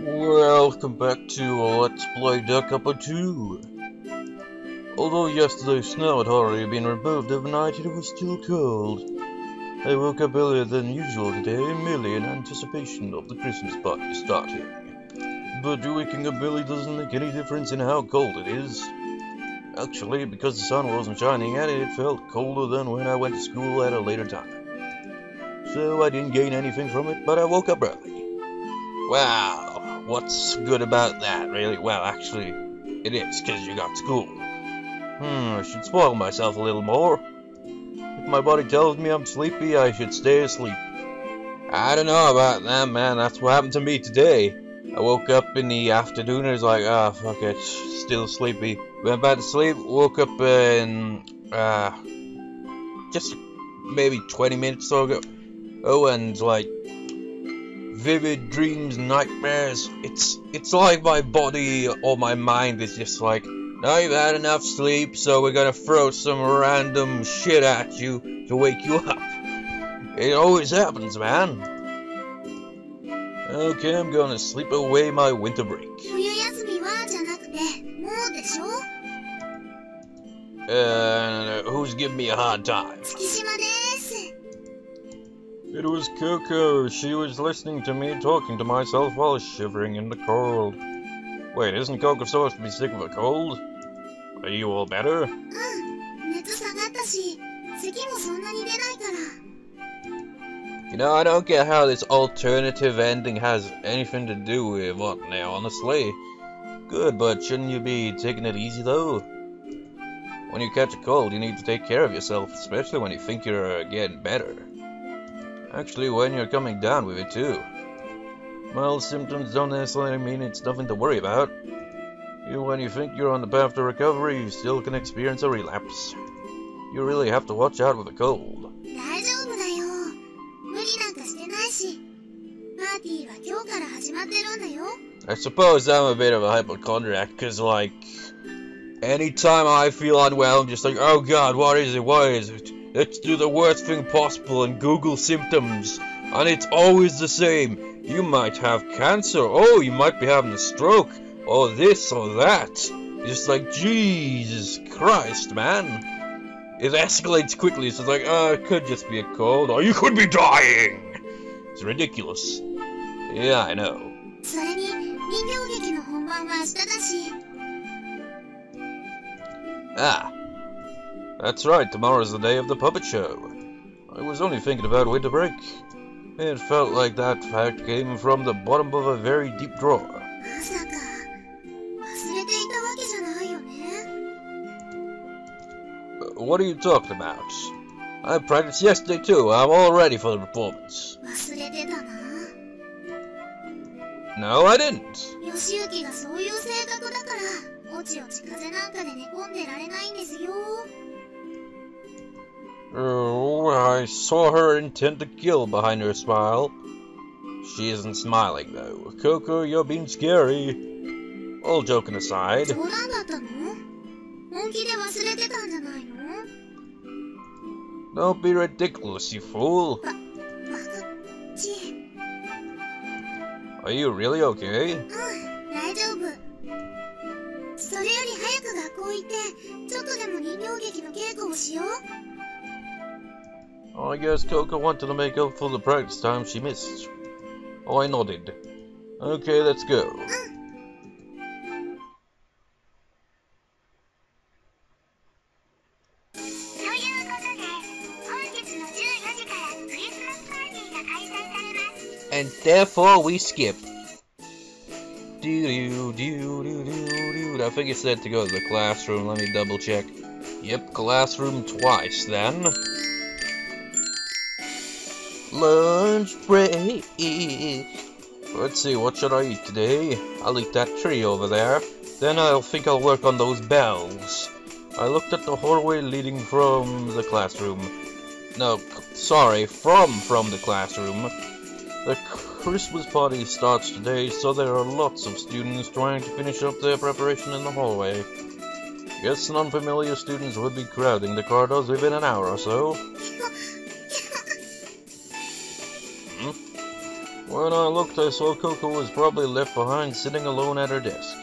Welcome back to Let's Play Capo 2. Although yesterday's snow had already been removed overnight, it was still cold. I woke up earlier than usual today, merely in anticipation of the Christmas party starting. But waking up early doesn't make any difference in how cold it is. Actually, because the sun wasn't shining at it, it felt colder than when I went to school at a later time. So I didn't gain anything from it, but I woke up early. Wow, what's good about that, really? Well, actually, it is, because you got school. I should spoil myself a little more. If my body tells me I'm sleepy, I should stay asleep. I don't know about that, man. That's what happened to me today. I woke up in the afternoon and was like, fuck it, still sleepy. Went back to sleep, woke up in, just maybe 20 minutes or so ago. Oh, and like, vivid dreams, nightmares. It's like my body or my mind is just like, now you've had enough sleep, so we're gonna throw some random shit at you to wake you up. It always happens, man. Okay, I'm gonna sleep away my winter break. Who's giving me a hard time? It was Coco. She was listening to me talking to myself while shivering in the cold. Wait, isn't Coco supposed to be sick of a cold? Are you all better? You know, I don't get how this alternative ending has anything to do with what now, honestly. Good, but shouldn't you be taking it easy, though? When you catch a cold, you need to take care of yourself, especially when you think you're getting better. Actually, when you're coming down with it, too. Mild symptoms don't necessarily mean it's nothing to worry about. When you think you're on the path to recovery, you still can experience a relapse. You really have to watch out with a cold. I suppose I'm a bit of a hypochondriac, because, like, anytime I feel unwell, I'm just like, oh god, what is it, what is it? Let's do the worst thing possible and Google symptoms. And it's always the same. You might have cancer. Oh, you might be having a stroke. Or this or that. Just like, Jesus Christ, man. It escalates quickly. So it's like, it could just be a cold. Or you could be dying. It's ridiculous. Yeah, I know. That's right, tomorrow's the day of the puppet show. I was only thinking about winter break. It felt like that fact came from the bottom of a very deep drawer. What are you talking about? I practiced yesterday too. I'm all ready for the performance. No, I didn't. Oh, I saw her intent to kill behind her smile. She isn't smiling, though. Coco, you're being scary. All joking aside. Don't be ridiculous, you fool. Are you really okay? Oh, I guess Coco wanted to make up for the practice time she missed. Oh, I nodded. Okay, let's go. And therefore we skip. I think it said to go to the classroom. Let me double check. Yep, classroom twice then. Lunch break. Let's see, what should I eat today? I'll eat that tree over there. Then I'll think I'll work on those bells. I looked at the hallway leading from the classroom. No, sorry, from the classroom. The Christmas party starts today, so there are lots of students trying to finish up their preparation in the hallway. Guess non-familiar students would be crowding the corridors within an hour or so. When I looked, I saw Coco was probably left behind sitting alone at her desk.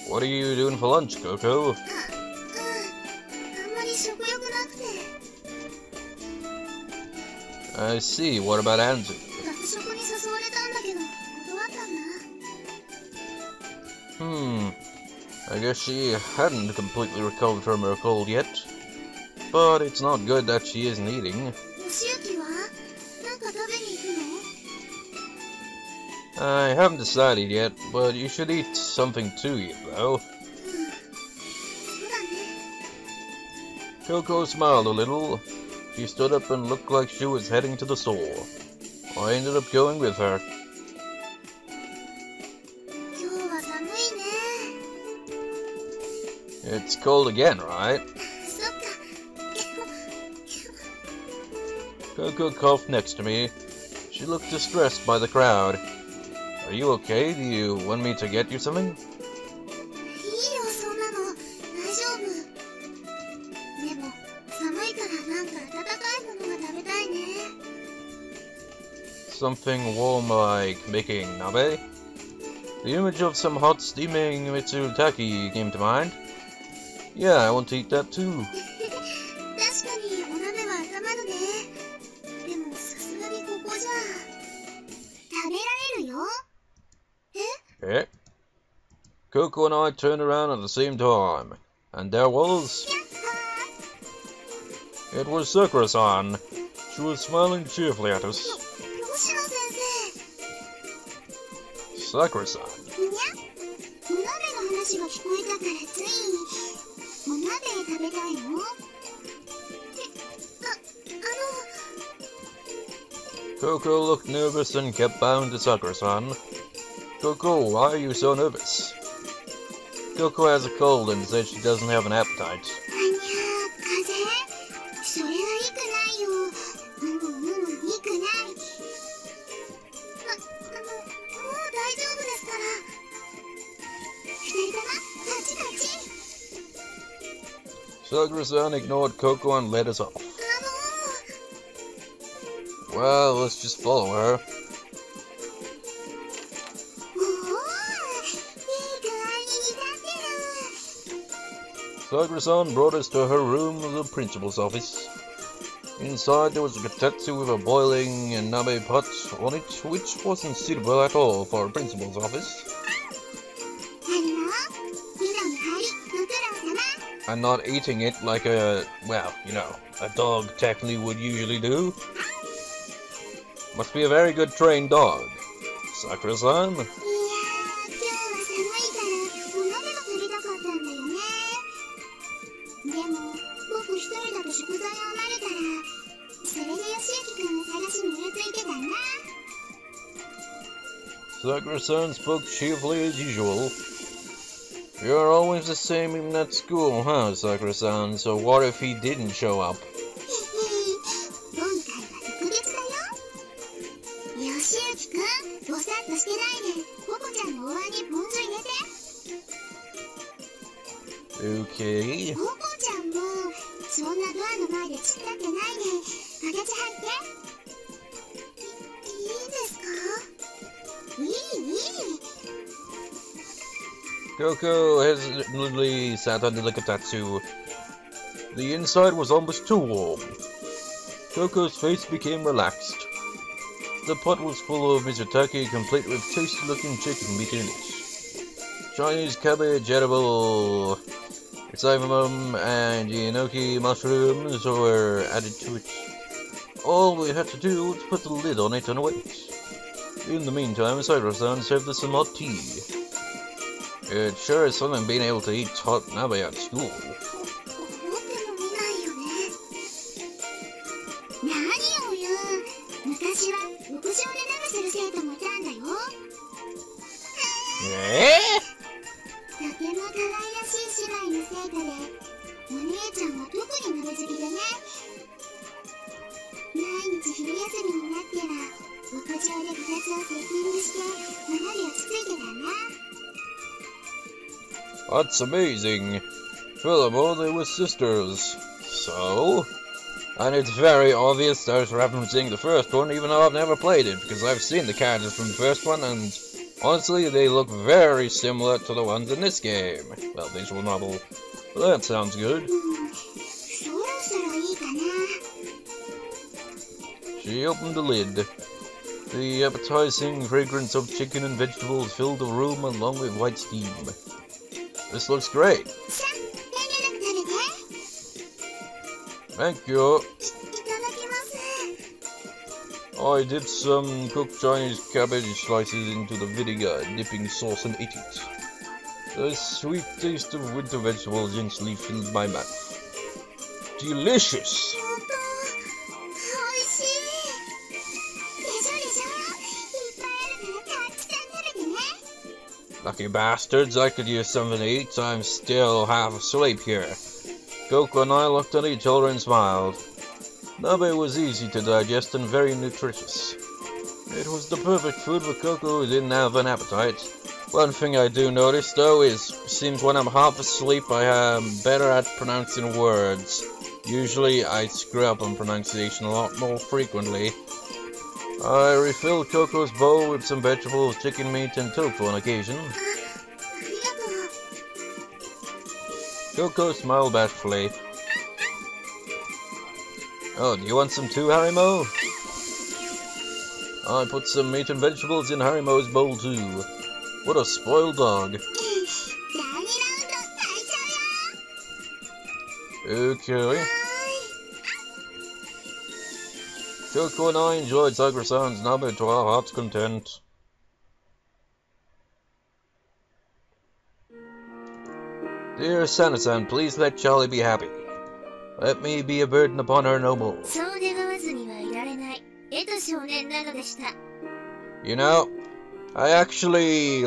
What are you doing for lunch, Coco? I see. What about Anzu? I guess she hadn't completely recovered from her cold yet. But it's not good that she isn't eating. I haven't decided yet, but you should eat something to eat, though. Coco smiled a little. She stood up and looked like she was heading to the store. I ended up going with her. It's cold again, right? Coco coughed next to me. She looked distressed by the crowd. Are you okay? Do you want me to get you something? Something warm like making nabe? The image of some hot steaming mitsutaki came to mind. Yeah, I want to eat that too. Eh? Coco and I turned around at the same time, and there was... It was Sakura-san. She was smiling cheerfully at us. Sakura-san. Coco looked nervous and kept bowing to Sakura-san. Coco, why are you so nervous? Coco has a cold and said she doesn't have an appetite. Sakura-san ignored Coco and led us off. Well, let's just follow her. Sakura-san brought us to her room, the principal's office. Inside there was a kotetsu with a boiling nabe pot on it, which wasn't suitable at all for a principal's office. And not eating it like a, well, you know, a dog technically would usually do. Must be a very good trained dog. Sakura-san. Sakura-san spoke cheerfully as usual. You're always the same even at school, huh, Sakura-san? So what if he didn't show up? Okay. Coco hesitantly sat under the kotetsu. The inside was almost too warm. Coco's face became relaxed. The pot was full of mizutake, complete with tasty-looking chicken meat in it. Chinese cabbage, edible Saimamum, and enoki mushrooms were added to it. All we had to do was put the lid on it and wait. In the meantime, Sakura-san served us some hot tea. It sure is something being able to eat hot nabe at school. Eh? That's amazing. Furthermore, they were sisters. So? And it's very obvious I was referencing the first one, even though I've never played it, because I've seen the characters from the first one, and honestly, they look very similar to the ones in this game. Well, visual novel. Well, that sounds good. She opened the lid. The appetizing fragrance of chicken and vegetables filled the room along with white steam. This looks great. Thank you. I dipped some cooked Chinese cabbage slices into the vinegar dipping sauce and ate it. The sweet taste of winter vegetables instantly filled my mouth. Delicious! Lucky bastards, I could use something to eat. I'm still half asleep here. Coco and I looked at each other and smiled. Nabe was easy to digest and very nutritious. It was the perfect food for Coco who didn't have an appetite. One thing I do notice though is, seems when I'm half asleep I am better at pronouncing words. Usually I screw up on pronunciation a lot more frequently. I refilled Coco's bowl with some vegetables, chicken meat and tofu on occasion. Coco smiled bashfully. Oh, do you want some too, Harimo? I put some meat and vegetables in Harimo's bowl too. What a spoiled dog. Okay. Coco and I enjoyed Sagra-san's Nabe to our heart's content. Dear Sana-san, please let Charlie be happy. Let me be a burden upon her no more. You know, I actually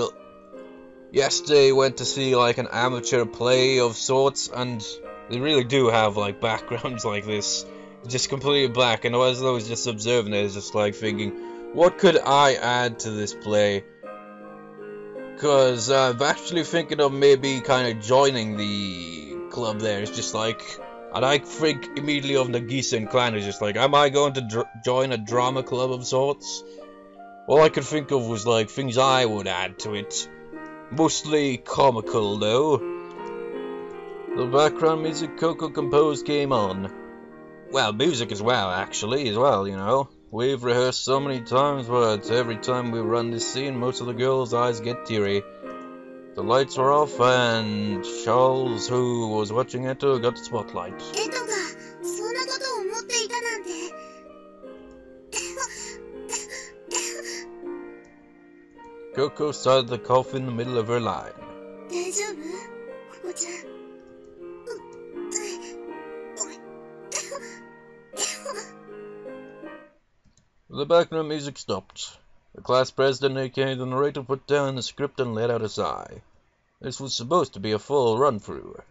yesterday went to see like an amateur play of sorts, and they really do have like backgrounds like this, just completely black, and as I was just observing it, I was just like thinking, what could I add to this play? Because I'm actually thinking of maybe kind of joining the club there. It's just like, and I think immediately of Nagisa and Clan. It's just like, am I going to join a drama club of sorts? All I could think of was like things I would add to it. Mostly comical though. The background music Coco composed came on. Well, music as well, actually, you know. We've rehearsed so many times, but every time we run this scene, most of the girls' eyes get teary. The lights were off, and Charles, who was watching Eto, got the spotlight. Coco started to cough in the middle of her line. The background music stopped. The class president, aka the narrator, put down the script and let out a sigh. This was supposed to be a full run-through,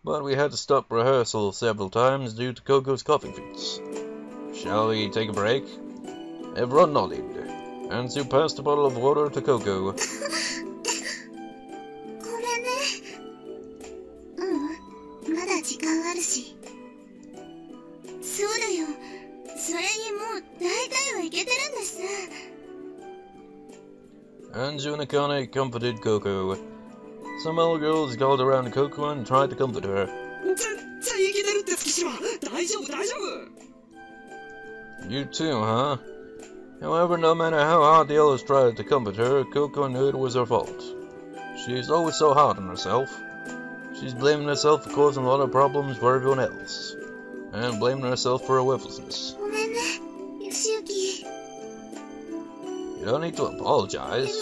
but we had to stop rehearsal several times due to Coco's coughing fits. Shall we take a break? Everyone nodded, and Sue passed a bottle of water to Coco. Anju and Akane comforted Coco. Some other girls gathered around Coco and tried to comfort her. You too, huh? However, no matter how hard the others tried to comfort her, Coco knew it was her fault. She's always so hard on herself. She's blaming herself for causing a lot of problems for everyone else, and blaming herself for her worthlessness. You don't need to apologize.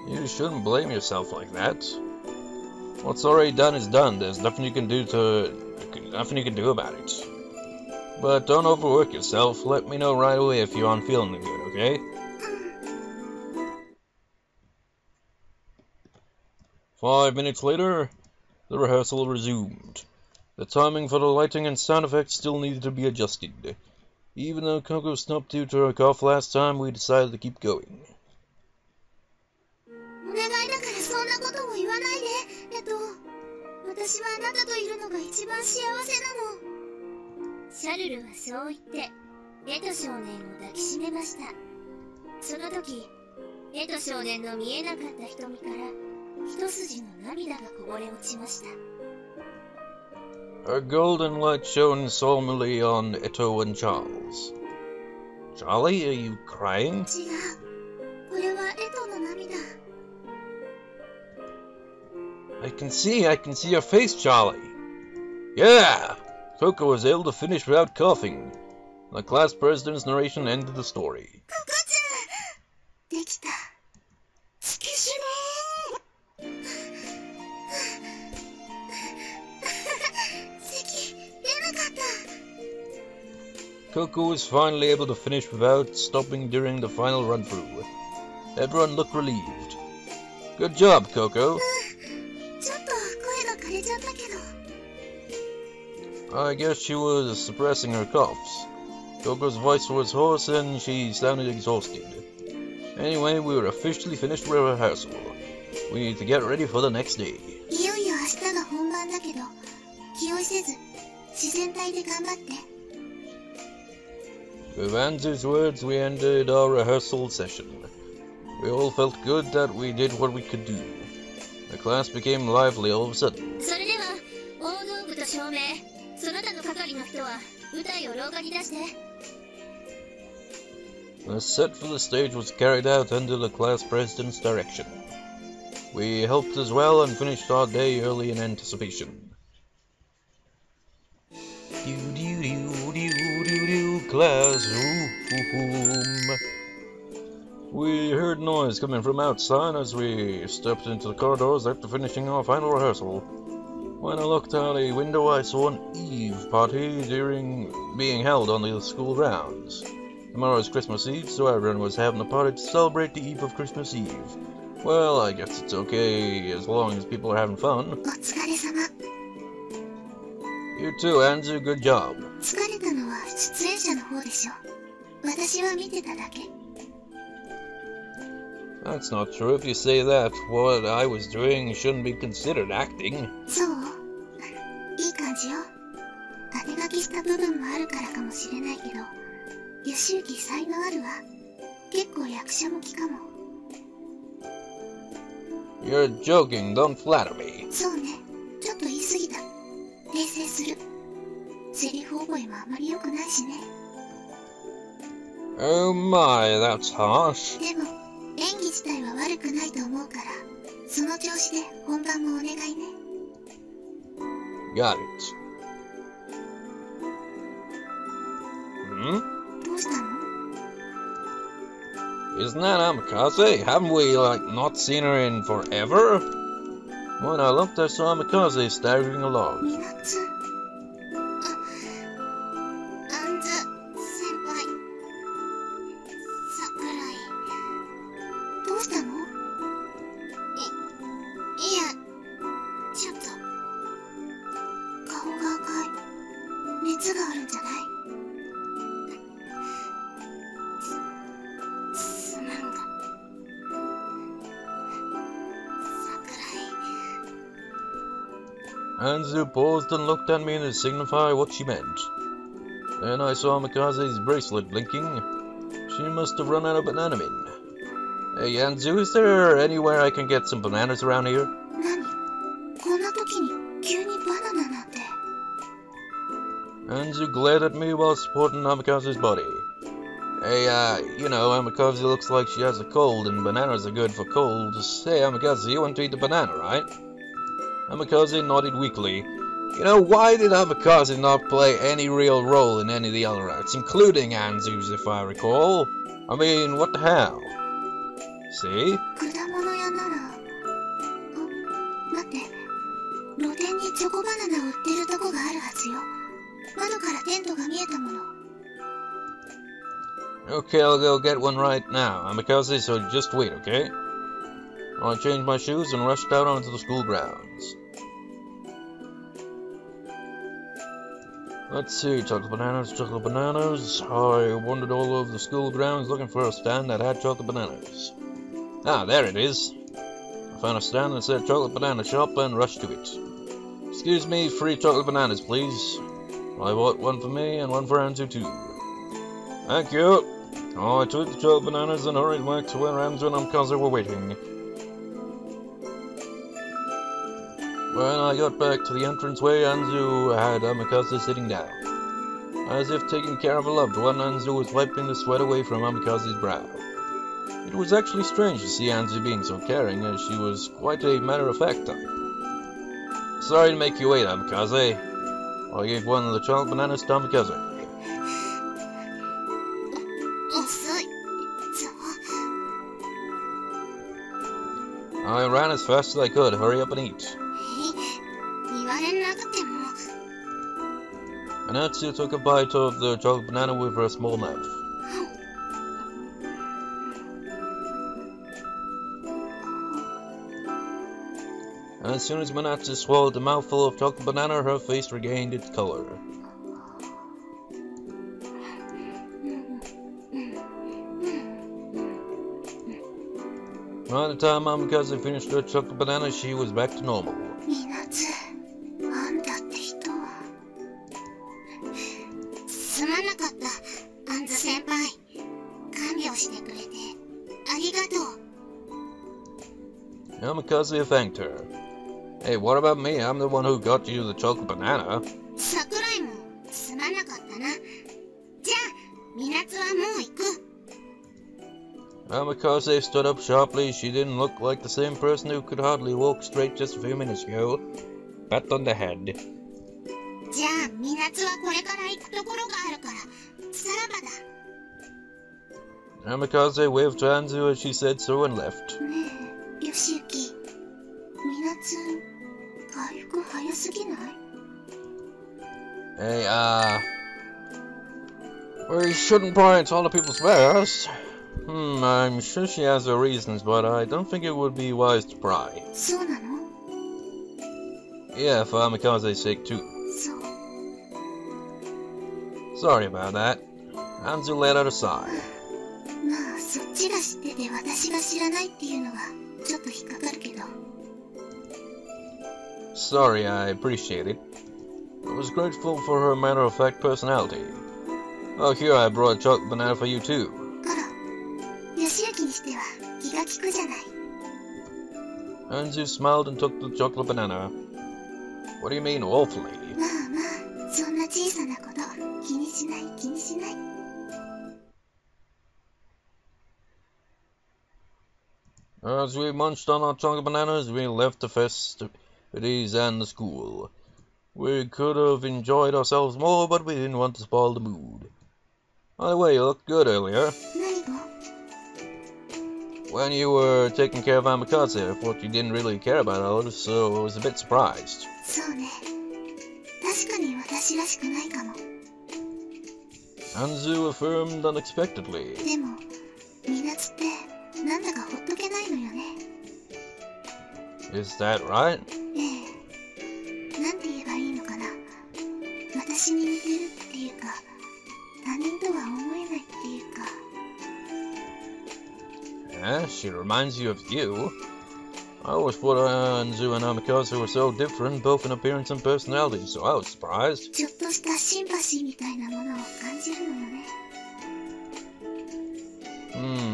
You shouldn't blame yourself like that. What's already done is done. There's nothing you can do about it. But don't overwork yourself. Let me know right away if you aren't feeling good, okay? Five minutes later, the rehearsal resumed. The timing for the lighting and sound effects still needed to be adjusted. Even though Coco stopped due to her cough last time, we decided to keep going. 私はあなたといるのが一番幸せなの。シャルルはそう言ってエト少年を抱きしめました。その時エト少年の見えなかった瞳から一筋の涙がこぼれ落ちました。 A golden light shone solemnly on Eto and Charles. Charlie, are you crying? 違う。これはエトの涙。 I can see your face, Charlie. Yeah! Coco was able to finish without coughing. The class president's narration ended the story. ココちゃんできた。月島席出なかった。 Coco was finally able to finish without stopping during the final run-through. Everyone looked relieved. Good job, Coco. ちょっと声が枯れちゃったけど。 I guess she was suppressing her coughs. Coco's voice was hoarse and she sounded exhausted. Anyway, we were officially finished with rehearsal. We need to get ready for the next day. いよいよ明日が本番だけど、気負いせず自然体で頑張って。 With Anzu's words, we ended our rehearsal session. We all felt good that we did what we could do. The class became lively all of a sudden. それでは大道具と照明、その他の係の人は舞台を廊下に出して。 The set for the stage was carried out under the class president's direction. We helped as well and finished our day early in anticipation. Classroom. We heard noise coming from outside as we stepped into the corridors after finishing our final rehearsal. When I looked out a window, I saw an Eve party being held on the school grounds. Tomorrow's Christmas Eve, so everyone was having a party to celebrate the eve of Christmas Eve. Well, I guess it's okay as long as people are having fun. お疲れ様。 You too, Anzu. Good job. 疲れたのは出演者の方でしょ。私は見てただけ。 That's not true. If you say that, what I was doing shouldn't be considered acting. そう？いい感じよ。当て書きした部分もあるからかもしれないけど、義行才能あるわ。結構役者向きかも。 You're joking. Don't flatter me. そうね。ちょっと言い過ぎた。訂正する。セリフ覚えもあまり良くないしね。 Oh my, that's harsh. でも演技自体は悪くないと思うから、その調子で本番もお願いね。 Got it. Hmm? どうしたの？ Isn't that Amikaze? Haven't we, not seen her in forever? When I looked, I saw Amikaze staggering along. みなつ。あんず先輩。桜井。どうしたの？いや、ちょっと。顔が赤い。熱があるんじゃない？すまんが。Anzu paused and looked at me to signify what she meant. Then I saw Amikaze's bracelet blinking. She must have run out of banana min. Hey Anzu, is there anywhere I can get some bananas around here? 何？こんな時に急にバナナなんて。 Anzu glared at me while supporting Amikaze's body. Hey, Amikaze looks like she has a cold and bananas are good for colds. Hey Amikaze, you want to eat the banana, right? Amikaze nodded weakly. Why did Amikaze not play any real role in any of the other acts, including Anzu's, if I recall? I mean, what the hell? See? 果物屋なら。待って。露店にチョコバナナ売ってるとこがあるはずよ。窓からテントが見えたもの。 Okay, I'll go get one right now, Amikaze, so just wait, okay? I changed my shoes and rushed out onto the school grounds. Let's see, chocolate bananas. I wandered all over the school grounds looking for a stand that had chocolate bananas. Ah, there it is. I found a stand that said chocolate banana shop and rushed to it. Excuse me, 3 chocolate bananas, please. I bought 1 for me and 1 for Anzu too. Thank you. Oh, I took the chocolate bananas and hurried back to where Anzu and Amikaze were waiting. When I got back to the entranceway, Anzu had Amikaze sitting down. As if taking care of a loved one, Anzu was wiping the sweat away from Amikaze's brow. It was actually strange to see Anzu being so caring, as she was quite a matter-of-fact type. Sorry to make you wait, Amikaze. I gave 1 of the chocolate bananas to Amikaze. I ran as fast as I could. Hurry up and eat. And Anzu took a bite of the chocolate banana with her small mouth. As soon as Manatsu swallowed a mouthful of chocolate banana, her face regained its color. By the time Amikaze finished her chocolate banana, she was back to normal. Amikaze thanked her. Hey, what about me? I'm the one who got you the chocolate banana. Amikaze stood up sharply. She didn't look like the same person who could hardly walk straight just a few minutes ago. Pat on the head. Amikaze waved to Anzu as she said so and left. Hey, we shouldn't pry into other people's affairs. I'm sure she has her reasons, but I don't think it would be wise to pry. Yeah, for Amikaze's sake too. Sorry about that. Anzu let out a sigh. Sorry, I appreciate it. I was grateful for her matter-of-fact personality. Oh, here I brought a chocolate banana for you too. Anzu smiled and took the chocolate banana. What do you mean, awfully? As we munched on our chocolate bananas, we left the festivities and the school. We could have enjoyed ourselves more, but we didn't want to spoil the mood. By the way, you looked good earlier. When you were taking care of Amikaze, I thought you didn't really care about others, so I was a bit surprised. Anzu affirmed unexpectedly. Is that right? She reminds you of you. I always thought Anzu and Amikaze were so different, both in appearance and personality, so I was surprised.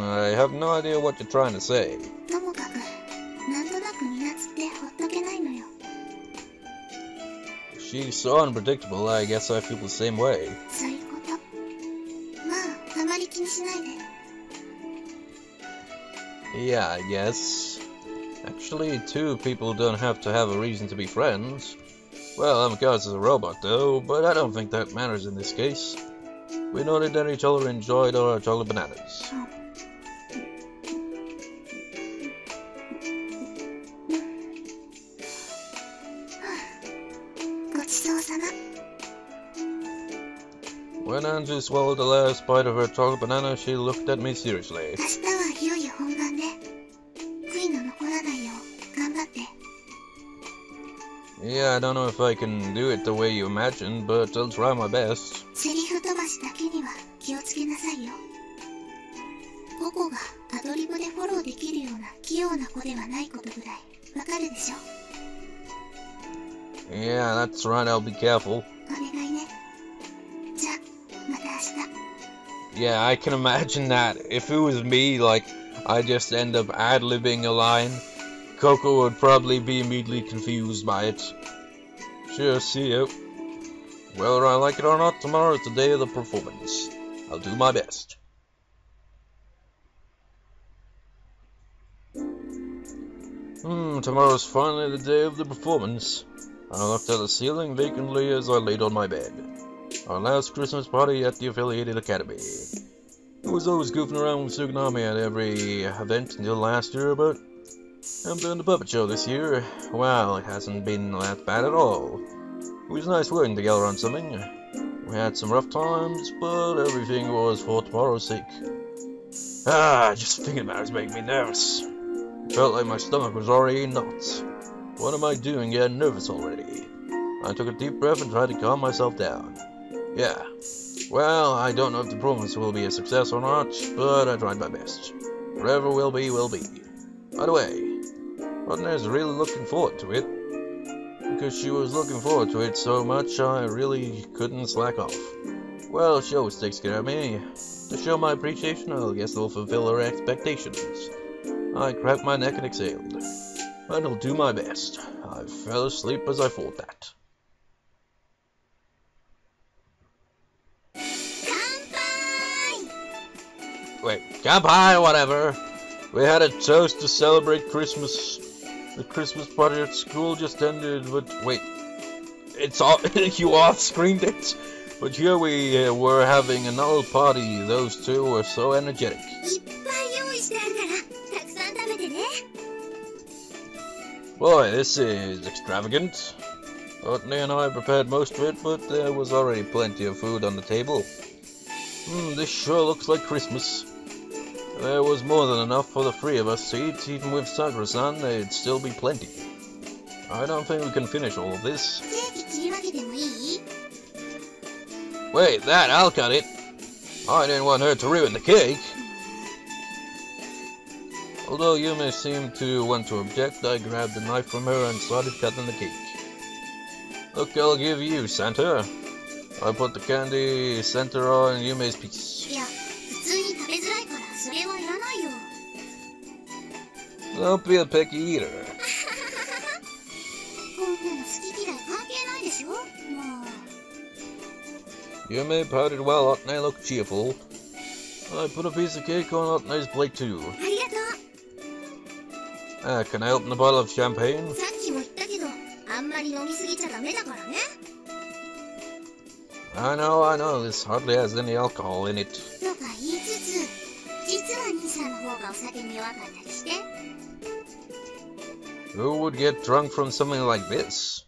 I have no idea what you're trying to say. She's so unpredictable, I guess I feel the same way. Yeah, I guess. Actually, 2 people don't have to have a reason to be friends. Well, Amikaze is a robot though, but I don't think that matters in this case. We noted that each other enjoyed our chocolate bananas. When Anzu swallowed the last bite of her chocolate banana, she looked at me seriously. Yeah, I don't know if I can do it the way you imagined, but I'll try my best. Yeah, that's right, I'll be careful. お願いね。じゃあ、また明日。 Yeah, I can imagine that. If it was me, like, I just end up ad-libbing a line, Coco would probably be immediately confused by it. Sure, see you. Whether I like it or not, tomorrow is the day of the performance. I'll do my best. Tomorrow's finally the day of the performance. I looked at the ceiling vacantly as I laid on my bed. Our last Christmas party at the affiliated academy. I was always goofing around with Tsunami at every event until last year, but I'm doing the puppet show this year. Well, it hasn't been that bad at all. It was nice working together on something. We had some rough times, but everything was for tomorrow's sake. Just thinking about it is making me nervous. It felt like my stomach was already in knots. What am I doing getting nervous already? I took a deep breath and tried to calm myself down. Yeah. Well, I don't know if the performance will be a success or not, but I tried my best. Whatever will be, will be. By the way, Rodney's really looking forward to it. Because she was looking forward to it so much, I really couldn't slack off. Well, she always takes care of me. To show my appreciation, I guess they'll fulfill her expectations. I cracked my neck and exhaled. I'll do my best. I fell asleep as I thought that. Wait, kanpai, whatever. We had a toast to celebrate Christmas. The Christmas party at school just ended, but wait. It's all you all screamed it. But here we were having another party. Those two were so energetic. Boy, this is extravagant. Otome and I prepared most of it, but there was already plenty of food on the table. This sure looks like Christmas. There was more than enough for the three of us to eat. Even with Sakura-san, there'd still be plenty. I don't think we can finish all of this. Wait, I'll cut it. I didn't want her to ruin the cake. Although Yume seemed to want to object, I grabbed the knife from her and started cutting the cake. Look, I'll give you, Santa. I put the candy center on Yume's piece. Don't be a picky eater. Yume pouted while Otome looked cheerful. I put a piece of cake on Otme's plate too. Can I open a bottle of champagne? I know, this hardly has any alcohol in it. Who would get drunk from something like this?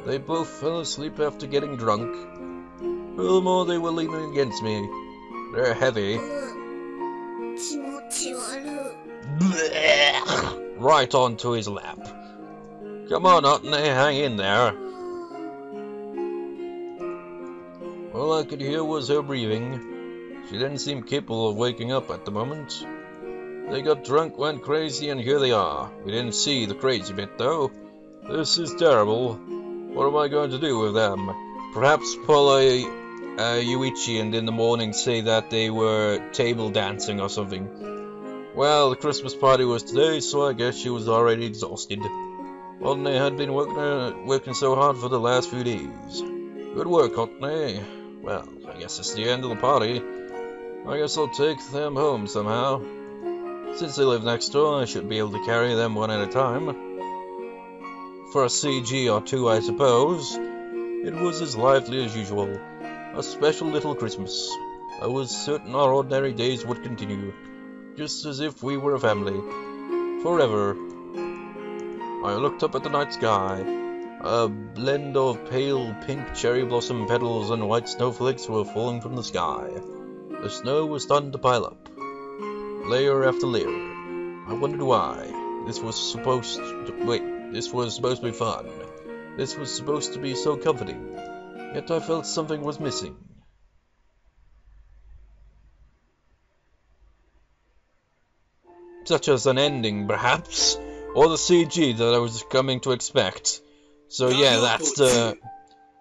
They both fell asleep after getting drunk. Furthermore, they were leaning against me. They're heavy. Right onto his lap. Come on, Otome, hang in there. All I could hear was her breathing. She didn't seem capable of waking up at the moment. They got drunk, went crazy, and here they are. We didn't see the crazy bit, though. This is terrible. What am I going to do with them? Perhaps pull a Yuichi and in the morning say that they were table dancing or something. Well, the Christmas party was today, so I guess she was already exhausted. Otome had been working so hard for the last few days. Good work, Otome. Well, I guess it's the end of the party. I guess I'll take them home somehow. Since they live next door, I should be able to carry them one at a time. For a CG or two, I suppose. It was as lively as usual. A special little Christmas. I was certain our ordinary days would continue. Just as if we were a family. Forever. I looked up at the night sky. A blend of pale pink cherry blossom petals and white snowflakes were falling from the sky. The snow was starting to pile up. Layer after layer. I wondered why. This was supposed to be fun. This was supposed to be so comforting. Yet I felt something was missing. Such as an ending, perhaps, or the CG that I was coming to expect. So yeah,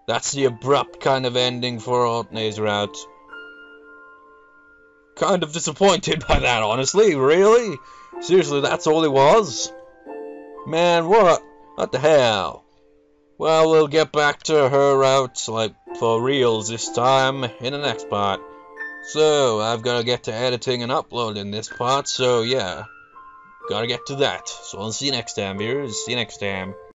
that's the abrupt kind of ending for Otome's route. Kind of disappointed by that, honestly. Really? Seriously, that's all it was? Man, what the hell? Well, we'll get back to her route, like, for reals this time, in the next part. So, I've gotta get to editing and uploading this part, so yeah. Gotta get to that. So I'll see you next time, viewers. See you next time.